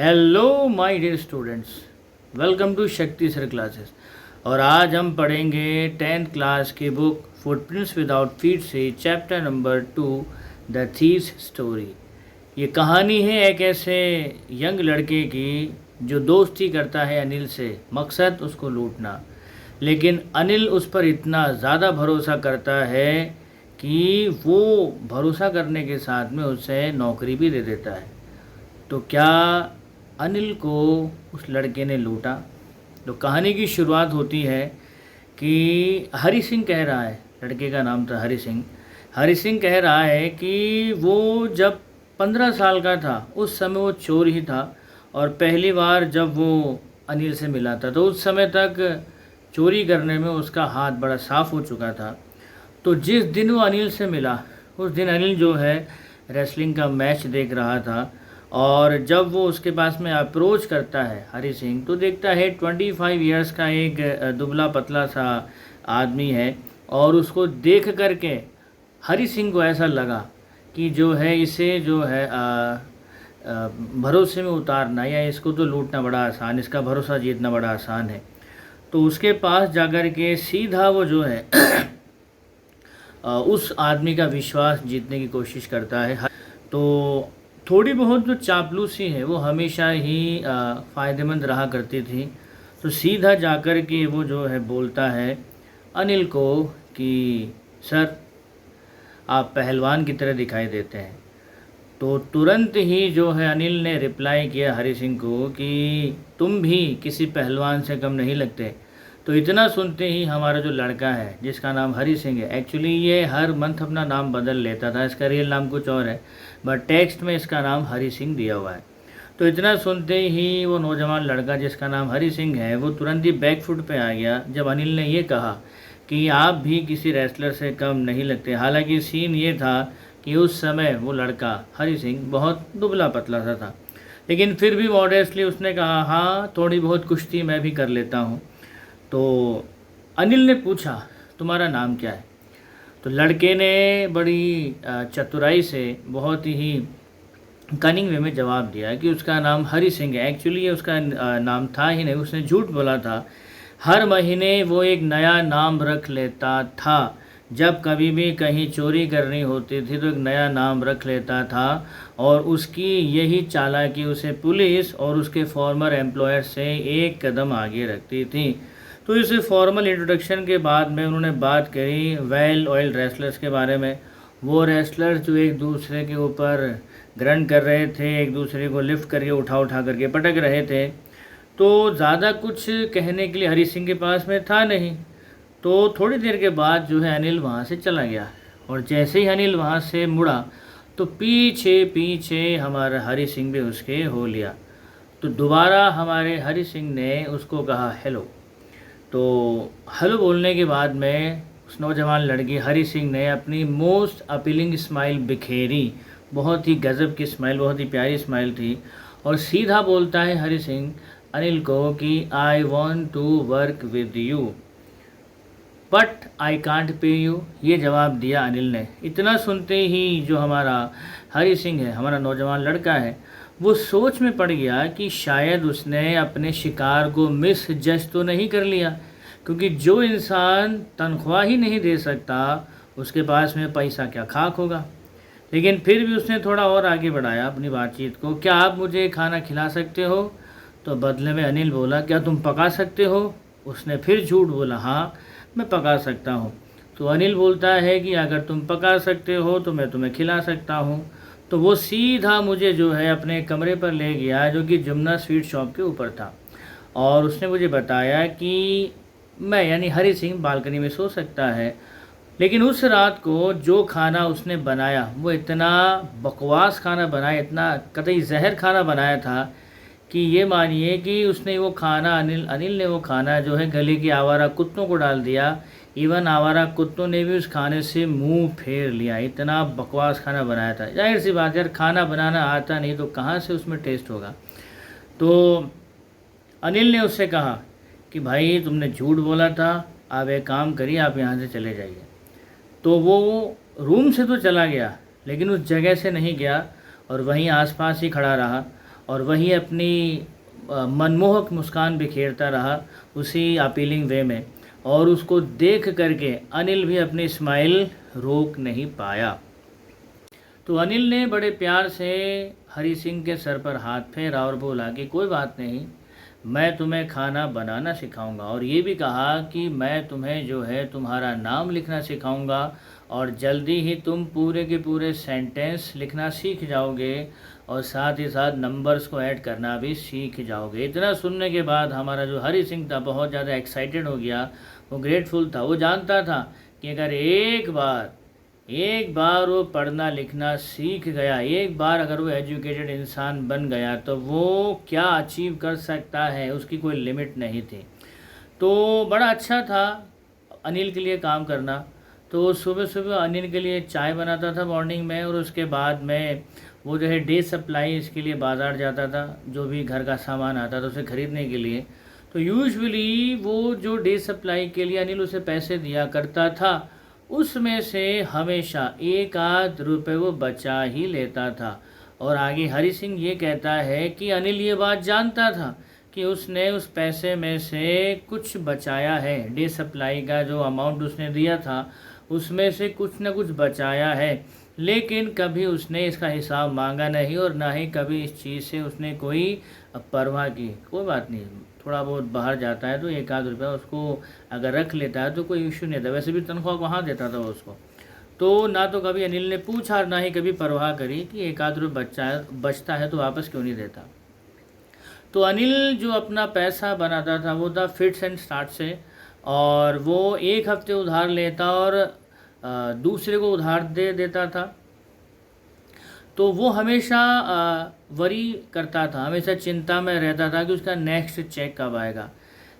Hello my dear students, welcome to Shakti sir classes. और आज हम पढ़ेंगे 10th क्लास की बुक फुटप्रिंट्स विदाउट फीट से chapter number 2 the thieves story. ये कहानी है एक ऐसे यंग लड़के की जो दोस्ती करता है अनिल से, मकसद उसको लूटना। लेकिन अनिल उस पर इतना ज़्यादा भरोसा करता है कि वो भरोसा करने के साथ में उसे नौकरी भी दे देता है। तो क्या अनिल को उस लड़के ने लूटा? तो कहानी की शुरुआत होती है कि हरी सिंह कह रहा है, लड़के का नाम था हरी सिंह। हरी सिंह कह रहा है कि वो जब 15 साल का था उस समय वो चोर ही था, और पहली बार जब वो अनिल से मिला था तो उस समय तक चोरी करने में उसका हाथ बड़ा साफ हो चुका था। तो जिस दिन वो अनिल से मिला उस दिन अनिल जो है रेसलिंग का मैच देख रहा था, और जब वो उसके पास में अप्रोच करता है हरी सिंह तो देखता है 25 इयर्स का एक दुबला पतला सा आदमी है। और उसको देख करके हरी सिंह को ऐसा लगा कि जो है इसे जो है भरोसे में उतारना या इसको तो लूटना बड़ा आसान, इसका भरोसा जीतना बड़ा आसान है। तो उसके पास जाकर के सीधा वो जो है उस आदमी का विश्वास जीतने की कोशिश करता है। तो थोड़ी बहुत जो चापलूसी है वो हमेशा ही फ़ायदेमंद रहा करती थी। तो सीधा जाकर के वो जो है बोलता है अनिल को कि सर, आप पहलवान की तरह दिखाई देते हैं। तो तुरंत ही जो है अनिल ने रिप्लाई किया हरी सिंह को कि तुम भी किसी पहलवान से कम नहीं लगते। तो इतना सुनते ही हमारा जो लड़का है जिसका नाम हरी सिंह है, एक्चुअली ये हर मंथ अपना नाम बदल लेता था, इसका रियल नाम कुछ और है, बट टेक्स्ट में इसका नाम हरी सिंह दिया हुआ है। तो इतना सुनते ही वो नौजवान लड़का जिसका नाम हरी सिंह है वो तुरंत ही बैकफुट पे आ गया जब अनिल ने ये कहा कि आप भी किसी रेसलर से कम नहीं लगते। हालांकि सीन ये था कि उस समय वो लड़का हरी सिंह बहुत दुबला पतला सा था, लेकिन फिर भी मॉडेस्टली उसने कहा हाँ, थोड़ी बहुत कुश्ती मैं भी कर लेता हूँ। तो अनिल ने पूछा तुम्हारा नाम क्या है? तो लड़के ने बड़ी चतुराई से बहुत ही कनिंग वे में जवाब दिया कि उसका नाम हरी सिंह है। एक्चुअली ये उसका नाम था ही नहीं, उसने झूठ बोला था। हर महीने वो एक नया नाम रख लेता था। जब कभी भी कहीं चोरी करनी होती थी तो एक नया नाम रख लेता था, और उसकी यही चालाकी उसे पुलिस और उसके फॉर्मर एम्प्लॉयर से एक कदम आगे रखती थी। तो इस फॉर्मल इंट्रोडक्शन के बाद में उन्होंने बात करी वेल ऑयल रेसलर्स के बारे में। वो रेसलर्स जो एक दूसरे के ऊपर ग्रंट कर रहे थे, एक दूसरे को लिफ्ट करके उठा उठा करके पटक रहे थे। तो ज़्यादा कुछ कहने के लिए हरी सिंह के पास में था नहीं। तो थोड़ी देर के बाद जो है अनिल वहाँ से चला गया, और जैसे ही अनिल वहाँ से मुड़ा तो पीछे पीछे हमारा हरी सिंह भी उसके हो लिया। तो दोबारा हमारे हरी सिंह ने उसको कहा हेलो। तो हेलो बोलने के बाद में उस नौजवान लड़की हरी सिंह ने अपनी मोस्ट अपीलिंग स्माइल बिखेरी। बहुत ही गज़ब की स्माइल, बहुत ही प्यारी स्माइल थी, और सीधा बोलता है हरी सिंह अनिल को कि I want to work with you but I can't pay you. ये जवाब दिया अनिल ने। इतना सुनते ही जो हमारा हरी सिंह है, हमारा नौजवान लड़का है, वो सोच में पड़ गया कि शायद उसने अपने शिकार को मिस जज तो नहीं कर लिया, क्योंकि जो इंसान तनख्वाह ही नहीं दे सकता उसके पास में पैसा क्या खाक होगा। लेकिन फिर भी उसने थोड़ा और आगे बढ़ाया अपनी बातचीत को, क्या आप मुझे खाना खिला सकते हो? तो बदले में अनिल बोला क्या तुम पका सकते हो? उसने फिर झूठ बोला हाँ, मैं पका सकता हूँ। तो अनिल बोलता है कि अगर तुम पका सकते हो तो मैं तुम्हें खिला सकता हूँ। तो वो सीधा मुझे जो है अपने कमरे पर ले गया जो कि जमुना स्वीट शॉप के ऊपर था, और उसने मुझे बताया कि मैं यानी हरी सिंह बालकनी में सो सकता है। लेकिन उस रात को जो खाना उसने बनाया वो इतना बकवास खाना बनाया, इतना कतई जहर खाना बनाया था कि ये मानिए कि उसने वो खाना अनिल ने वो खाना जो है गली के आवारा कुत्तों को डाल दिया। इवन आवारा कुत्तों ने भी उस खाने से मुंह फेर लिया, इतना बकवास खाना बनाया था। जाहिर सी बात यार, खाना बनाना आता नहीं तो कहाँ से उसमें टेस्ट होगा। तो अनिल ने उससे कहा कि भाई तुमने झूठ बोला था, आप एक काम करिए, आप यहाँ से चले जाइए। तो वो रूम से तो चला गया लेकिन उस जगह से नहीं गया, और वहीं आसपास ही खड़ा रहा। और वही अपनी मनमोहक मुस्कान बिखेरता रहा उसी अपीलिंग वे में, और उसको देख करके अनिल भी अपनी स्माइल रोक नहीं पाया। तो अनिल ने बड़े प्यार से हरी सिंह के सर पर हाथ फेरा और बोला कि कोई बात नहीं, मैं तुम्हें खाना बनाना सिखाऊंगा, और ये भी कहा कि मैं तुम्हें जो है तुम्हारा नाम लिखना सिखाऊंगा, और जल्दी ही तुम पूरे के पूरे सेंटेंस लिखना सीख जाओगे, और साथ ही साथ नंबर्स को ऐड करना भी सीख जाओगे। इतना सुनने के बाद हमारा जो हरी सिंह था बहुत ज़्यादा एक्साइटेड हो गया, वो ग्रेटफुल था। वो जानता था कि अगर एक बार वो पढ़ना लिखना सीख गया, एक बार अगर वो एजुकेटेड इंसान बन गया, तो वो क्या अचीव कर सकता है, उसकी कोई लिमिट नहीं थी। तो बड़ा अच्छा था अनिल के लिए काम करना। तो सुबह सुबह अनिल के लिए चाय बनाता था मॉर्निंग में, और उसके बाद में वो जो है डे सप्लाई इसके लिए बाज़ार जाता था, जो भी घर का सामान आता था उसे ख़रीदने के लिए। तो यूजुअली वो जो डे सप्लाई के लिए अनिल उसे पैसे दिया करता था, उसमें से हमेशा एक आध रुपये वो बचा ही लेता था। और आगे हरी सिंह ये कहता है कि अनिल ये बात जानता था कि उसने उस पैसे में से कुछ बचाया है, डे सप्लाई का जो अमाउंट उसने दिया था उसमें से कुछ न कुछ बचाया है, लेकिन कभी उसने इसका हिसाब मांगा नहीं, और ना ही कभी इस चीज़ से उसने कोई परवाह की। कोई बात नहीं, थोड़ा बहुत बाहर जाता है तो एक आध रुपया उसको अगर रख लेता है तो कोई इशू नहीं था, वैसे भी तनख्वाह वहाँ देता था वो उसको। तो ना तो कभी अनिल ने पूछा, ना ही कभी परवाह करी कि एक आध रुपये बचता है तो वापस क्यों नहीं देता। तो अनिल जो अपना पैसा बनाता था वो था फिट्स एंड स्टार्ट से, और वो एक हफ्ते उधार लेता और दूसरे को उधार दे देता था। तो वो हमेशा वरी करता था, हमेशा चिंता में रहता था कि उसका नेक्स्ट चेक कब आएगा।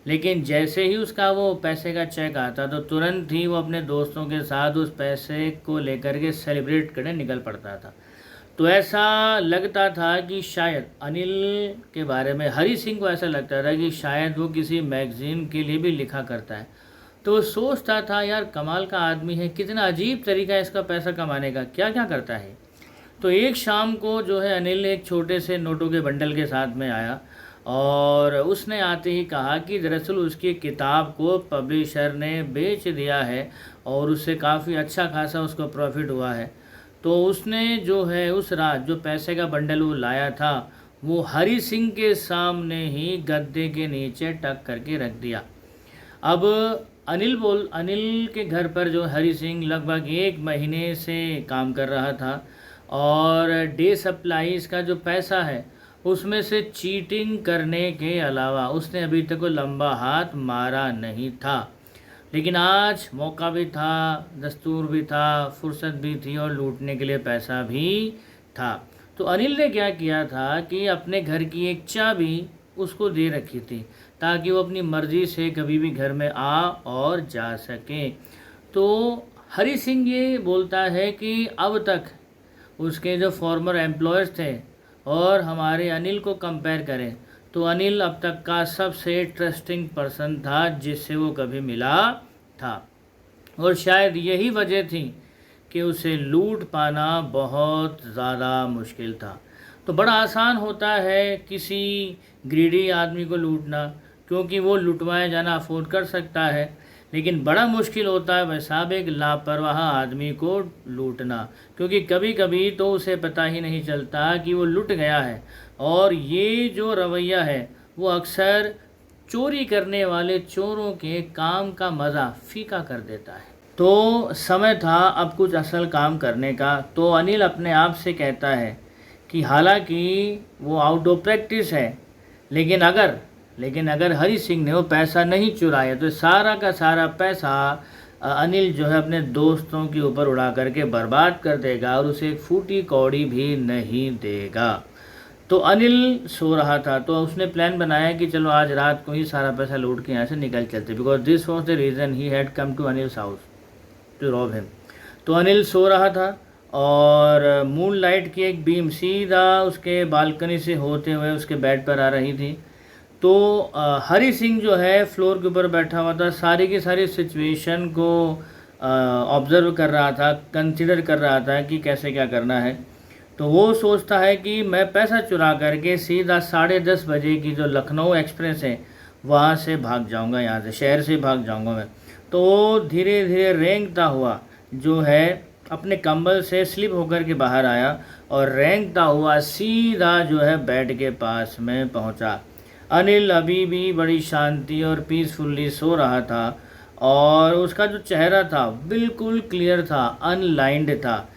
लेकिन जैसे ही उसका वो पैसे का चेक आता तो तुरंत ही वो अपने दोस्तों के साथ उस पैसे को लेकर के सेलिब्रेट करने निकल पड़ता था। तो ऐसा लगता था कि शायद अनिल के बारे में हरी सिंह को ऐसा लगता था कि शायद वो किसी मैगज़ीन के लिए भी लिखा करता है। तो वो सोचता था यार कमाल का आदमी है, कितना अजीब तरीका है इसका पैसा कमाने का, क्या क्या करता है। तो एक शाम को जो है अनिल एक छोटे से नोटों के बंडल के साथ में आया, और उसने आते ही कहा कि दरअसल उसकी किताब को पब्लिशर ने बेच दिया है और उससे काफ़ी अच्छा खासा उसको प्रॉफिट हुआ है। तो उसने जो है उस रात जो पैसे का बंडल वो लाया था वो हरी सिंह के सामने ही गद्दे के नीचे टक करके रख दिया। अब अनिल के घर पर जो हरी सिंह लगभग 1 महीने से काम कर रहा था, और डे सप्लाईज का जो पैसा है उसमें से चीटिंग करने के अलावा उसने अभी तक कोई लंबा हाथ मारा नहीं था। लेकिन आज मौका भी था, दस्तूर भी था, फुर्सत भी थी, और लूटने के लिए पैसा भी था। तो अनिल ने क्या किया था कि अपने घर की एक चाबी उसको दे रखी थी ताकि वो अपनी मर्ज़ी से कभी भी घर में आ और जा सके। तो हरी सिंह ये बोलता है कि अब तक उसके जो फॉर्मर एम्प्लॉयर्स थे और हमारे अनिल को कंपेयर करें तो अनिल अब तक का सबसे ट्रस्टिंग पर्सन था जिससे वो कभी मिला था, और शायद यही वजह थी कि उसे लूट पाना बहुत ज़्यादा मुश्किल था। तो बड़ा आसान होता है किसी ग्रीडी आदमी को लूटना, क्योंकि वो लुटवाया जाना अफोर्ड कर सकता है, लेकिन बड़ा मुश्किल होता है वह साहब एक लापरवाह आदमी को लूटना, क्योंकि कभी कभी तो उसे पता ही नहीं चलता कि वो लुट गया है। और ये जो रवैया है वो अक्सर चोरी करने वाले चोरों के काम का मज़ा फीका कर देता है। तो समय था अब कुछ असल काम करने का। तो अनिल अपने आप से कहता है कि हालांकि वो आउट ऑफ प्रैक्टिस है, लेकिन अगर हरी सिंह ने वो पैसा नहीं चुराया तो सारा का सारा पैसा अनिल जो है अपने दोस्तों के ऊपर उड़ा करके बर्बाद कर देगा और उसे एक फूटी कौड़ी भी नहीं देगा। तो अनिल सो रहा था, तो उसने प्लान बनाया कि चलो आज रात को ही सारा पैसा लूट के यहाँ से निकल चलते, because this was the reason he had come to Anil's house to rob him. तो अनिल सो रहा था और मून लाइट की एक बीम सीधा उसके बालकनी से होते हुए उसके बेड पर आ रही थी। तो हरी सिंह जो है फ्लोर के ऊपर बैठा हुआ था, सारी की सारी सिचुएशन को ऑब्ज़र्व कर रहा था, कंसिडर कर रहा था कि कैसे क्या करना है। तो वो सोचता है कि मैं पैसा चुरा करके सीधा 10:30 बजे की जो लखनऊ एक्सप्रेस है वहाँ से भाग जाऊँगा, यहाँ से शहर से भाग जाऊँगा मैं। तो वो धीरे धीरे रेंगता हुआ जो है अपने कंबल से स्लिप होकर के बाहर आया और रेंगता हुआ सीधा जो है बेड के पास में पहुंचा। अनिल अभी भी बड़ी शांति और पीसफुल्ली सो रहा था और उसका जो चेहरा था बिल्कुल क्लियर था, अनलाइंड था।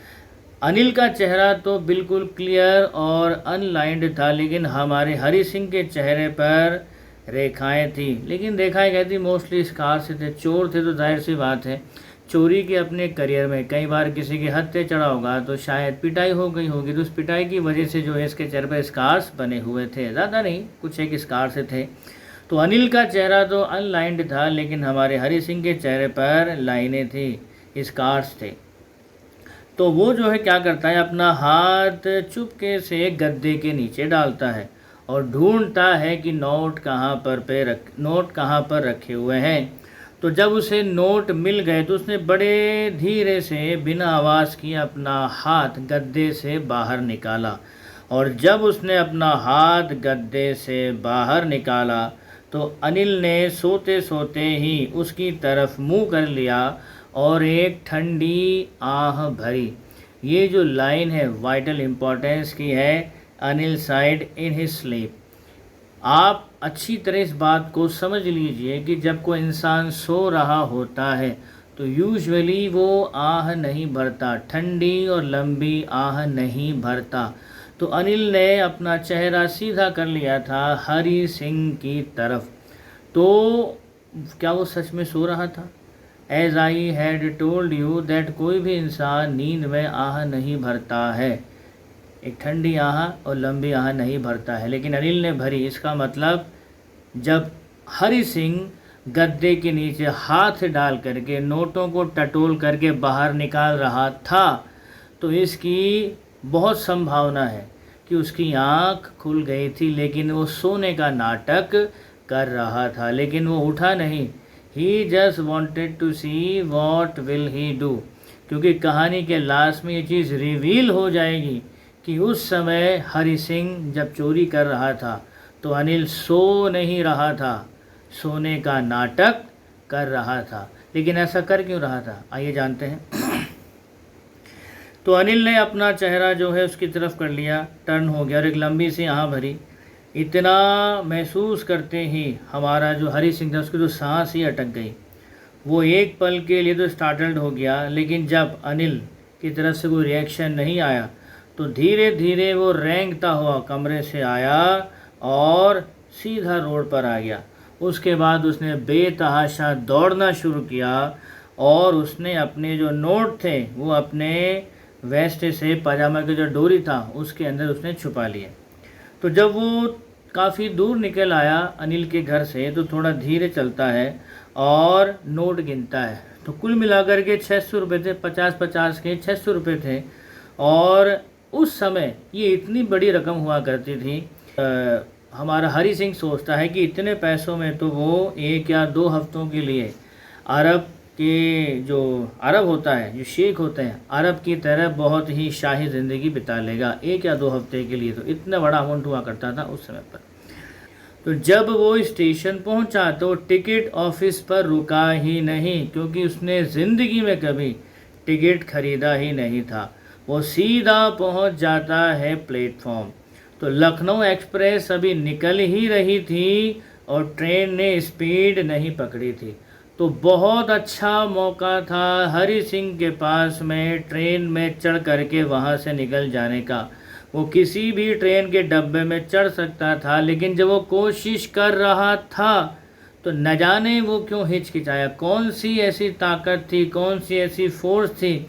अनिल का चेहरा तो बिल्कुल क्लियर और अनलाइंड था, लेकिन हमारे हरि सिंह के चेहरे पर रेखाएं थी, लेकिन रेखाएं कहती मोस्टली स्कार से थे। चोर थे तो जाहिर सी बात है चोरी के अपने करियर में कई बार किसी के हत्थे चढ़ा होगा तो शायद पिटाई हो गई होगी, तो उस पिटाई की वजह से जो है इसके चेहरे पर स्कार्स बने हुए थे, ज़्यादा नहीं कुछ एक स्कार से थे। तो अनिल का चेहरा तो अनलाइंड था, लेकिन हमारे हरि सिंह के चेहरे पर लाइनें थी, स्कार्स थे। तो वो जो है क्या करता है, अपना हाथ चुपके से गद्दे के नीचे डालता है और ढूंढता है कि नोट कहाँ पर रखे हुए हैं। तो जब उसे नोट मिल गए तो उसने बड़े धीरे से बिना आवाज़ किए अपना हाथ गद्दे से बाहर निकाला, और जब उसने अपना हाथ गद्दे से बाहर निकाला तो अनिल ने सोते सोते ही उसकी तरफ मुंह कर लिया और एक ठंडी आह भरी। ये जो लाइन है वाइटल इम्पोर्टेंस की है, Anil side in his sleep. आप अच्छी तरह इस बात को समझ लीजिए कि जब कोई इंसान सो रहा होता है तो यूजुअली वो आह नहीं भरता, ठंडी और लंबी आह नहीं भरता। तो अनिल ने अपना चेहरा सीधा कर लिया था हरि सिंह की तरफ। तो क्या वो सच में सो रहा था? As I had told you that कोई भी इंसान नींद में आह नहीं भरता है, एक ठंडी आह और लंबी आह नहीं भरता है, लेकिन अनिल ने भरी। इसका मतलब जब हरि सिंह गद्दे के नीचे हाथ डाल करके नोटों को टटोल करके बाहर निकाल रहा था तो इसकी बहुत संभावना है कि उसकी आँख खुल गई थी, लेकिन वो सोने का नाटक कर रहा था, लेकिन वो उठा नहीं। He just wanted to see what will he do, क्योंकि कहानी के लास्ट में ये चीज़ रिवील हो जाएगी कि उस समय हरि सिंह जब चोरी कर रहा था तो अनिल सो नहीं रहा था, सोने का नाटक कर रहा था। लेकिन ऐसा कर क्यों रहा था, आइए जानते हैं। तो अनिल ने अपना चेहरा जो है उसकी तरफ कर लिया, टर्न हो गया और एक लंबी सी आह भरी। इतना महसूस करते ही हमारा जो हरि सिंह था उसकी तो सांस ही अटक गई। वो एक पल के लिए तो स्टार्टल्ड हो गया, लेकिन जब अनिल की तरफ से कोई रिएक्शन नहीं आया तो धीरे धीरे वो रेंगता हुआ कमरे से आया और सीधा रोड पर आ गया। उसके बाद उसने बेतहाशा दौड़ना शुरू किया और उसने अपने जो नोट थे वो अपने वेस्ट से पजामा की जो डोरी था उसके अंदर उसने छुपा लिए। तो जब वो काफ़ी दूर निकल आया अनिल के घर से तो थोड़ा धीरे चलता है और नोट गिनता है। तो कुल मिलाकर के 600 रुपये थे, 50-50 के 600 रुपये थे। और उस समय ये इतनी बड़ी रकम हुआ करती थी। हमारा हरि सिंह सोचता है कि इतने पैसों में तो वो 1 या 2 हफ्तों के लिए अरब के जो अरब होता है, जो शेख होते हैं, अरब की तरह बहुत ही शाही ज़िंदगी बिता लेगा 1 या 2 हफ्ते के लिए। तो इतना बड़ा अमाउंट हुआ करता था उस समय पर। तो जब वो स्टेशन पहुंचा तो टिकट ऑफिस पर रुका ही नहीं, क्योंकि उसने ज़िंदगी में कभी टिकट खरीदा ही नहीं था। वो सीधा पहुंच जाता है प्लेटफॉर्म। तो लखनऊ एक्सप्रेस अभी निकल ही रही थी और ट्रेन ने स्पीड नहीं पकड़ी थी। तो बहुत अच्छा मौका था हरि सिंह के पास में ट्रेन में चढ़ करके वहाँ से निकल जाने का। वो किसी भी ट्रेन के डब्बे में चढ़ सकता था, लेकिन जब वो कोशिश कर रहा था तो न जाने वो क्यों हिचकिचाया। कौन सी ऐसी ताकत थी, कौन सी ऐसी फोर्स थी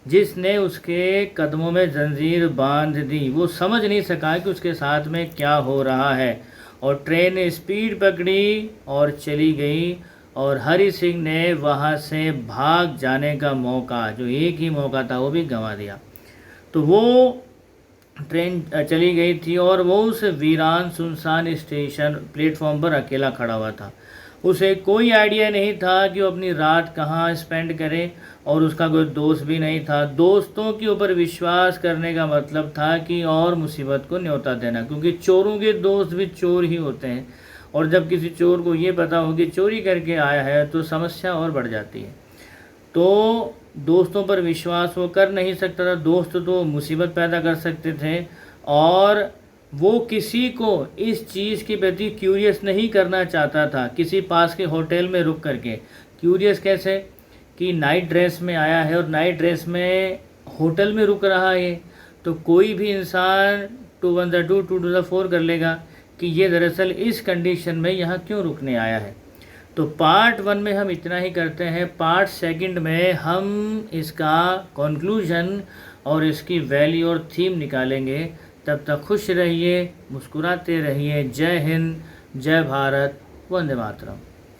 जिसने उसके कदमों में जंजीर बांध दी। वो समझ नहीं सका कि उसके साथ में क्या हो रहा है। और ट्रेन ने स्पीड पकड़ी और चली गई और हरि सिंह ने वहाँ से भाग जाने का मौका, जो एक ही मौका था, वो भी गंवा दिया। तो वो ट्रेन चली गई थी और वो उस वीरान सुनसान स्टेशन प्लेटफॉर्म पर अकेला खड़ा हुआ था। उसे कोई आइडिया नहीं था कि वो अपनी रात कहाँ स्पेंड करे, और उसका कोई दोस्त भी नहीं था। दोस्तों के ऊपर विश्वास करने का मतलब था कि और मुसीबत को न्योता देना, क्योंकि चोरों के दोस्त भी चोर ही होते हैं, और जब किसी चोर को ये पता हो कि चोरी करके आया है तो समस्या और बढ़ जाती है। तो दोस्तों पर विश्वास वो कर नहीं सकता था, दोस्त तो मुसीबत पैदा कर सकते थे, और वो किसी को इस चीज़ के प्रति क्यूरियस नहीं करना चाहता था। किसी पास के होटल में रुक करके क्यूरियस कैसे, कि नाइट ड्रेस में आया है और नाइट ड्रेस में होटल में रुक रहा है, तो कोई भी इंसान 2 1 2 2 2 4 कर लेगा कि ये दरअसल इस कंडीशन में यहाँ क्यों रुकने आया है। तो पार्ट 1 में हम इतना ही करते हैं। पार्ट 2 में हम इसका कंक्लूजन और इसकी वैल्यू और थीम निकालेंगे। तब तक खुश रहिए, मुस्कुराते रहिए। जय हिंद, जय भारत, वंदे मातरम।